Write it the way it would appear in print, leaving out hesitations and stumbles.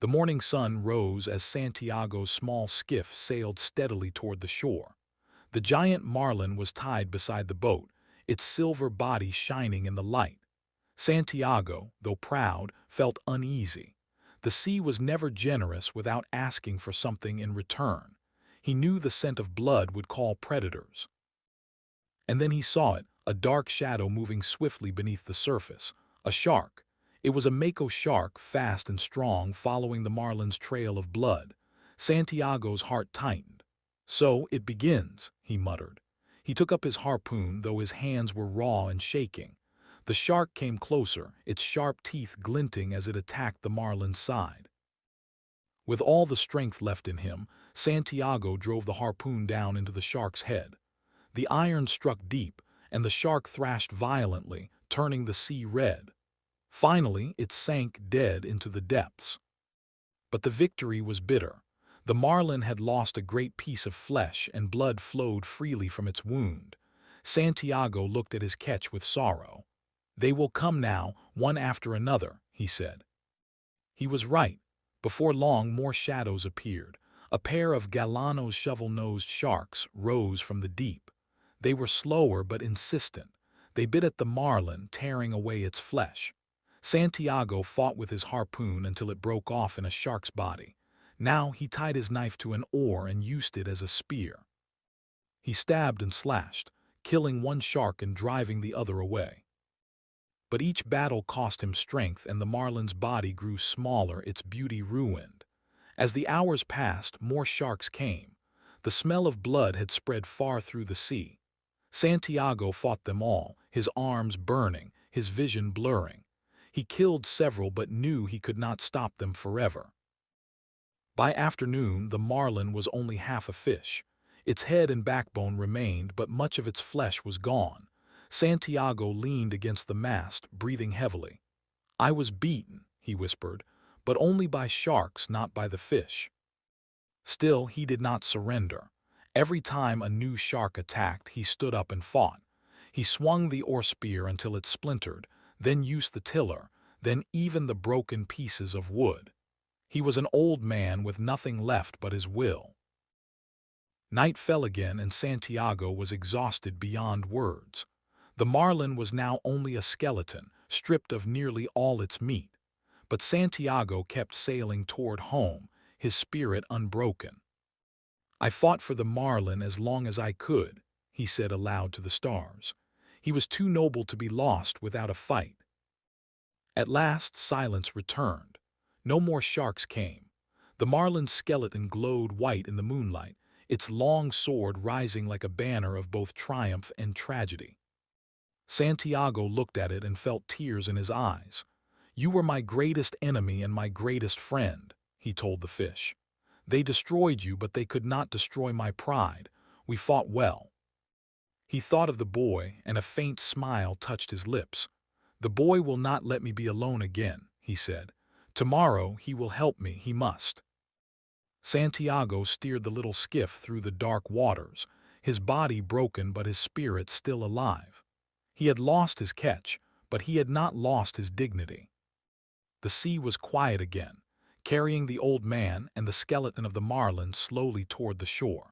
The morning sun rose as Santiago's small skiff sailed steadily toward the shore. The giant marlin was tied beside the boat, its silver body shining in the light. Santiago, though proud, felt uneasy. The sea was never generous without asking for something in return. He knew the scent of blood would call predators. And then he saw it, a dark shadow moving swiftly beneath the surface. A shark. It was a mako shark, fast and strong, following the marlin's trail of blood. Santiago's heart tightened. "So it begins," he muttered. He took up his harpoon, though his hands were raw and shaking. The shark came closer, its sharp teeth glinting as it attacked the marlin's side. With all the strength left in him, Santiago drove the harpoon down into the shark's head. The iron struck deep, and the shark thrashed violently, turning the sea red. Finally, it sank dead into the depths. But the victory was bitter. The marlin had lost a great piece of flesh, and blood flowed freely from its wound. Santiago looked at his catch with sorrow. "They will come now, one after another," he said. He was right. Before long, more shadows appeared. A pair of Galano's shovel-nosed sharks rose from the deep. They were slower but insistent. They bit at the marlin, tearing away its flesh. Santiago fought with his harpoon until it broke off in a shark's body. Now he tied his knife to an oar and used it as a spear. He stabbed and slashed, killing one shark and driving the other away. But each battle cost him strength, and the marlin's body grew smaller, its beauty ruined. As the hours passed, more sharks came. The smell of blood had spread far through the sea. Santiago fought them all, his arms burning, his vision blurring. He killed several but knew he could not stop them forever. By afternoon, the marlin was only half a fish. Its head and backbone remained, but much of its flesh was gone. Santiago leaned against the mast, breathing heavily. "I was beaten," he whispered, "but only by sharks, not by the fish." Still, he did not surrender. Every time a new shark attacked, he stood up and fought. He swung the oar spear until it splintered, then used the tiller, then even the broken pieces of wood. He was an old man with nothing left but his will. Night fell again, and Santiago was exhausted beyond words. The marlin was now only a skeleton, stripped of nearly all its meat. But Santiago kept sailing toward home, his spirit unbroken. "I fought for the marlin as long as I could," he said aloud to the stars. "He was too noble to be lost without a fight." At last, silence returned. No more sharks came. The marlin's skeleton glowed white in the moonlight, its long sword rising like a banner of both triumph and tragedy. Santiago looked at it and felt tears in his eyes. "You were my greatest enemy and my greatest friend," he told the fish. "They destroyed you, but they could not destroy my pride. We fought well." He thought of the boy, and a faint smile touched his lips. "The boy will not let me be alone again," he said. "Tomorrow he will help me, he must." Santiago steered the little skiff through the dark waters, his body broken but his spirit still alive. He had lost his catch, but he had not lost his dignity. The sea was quiet again, carrying the old man and the skeleton of the marlin slowly toward the shore.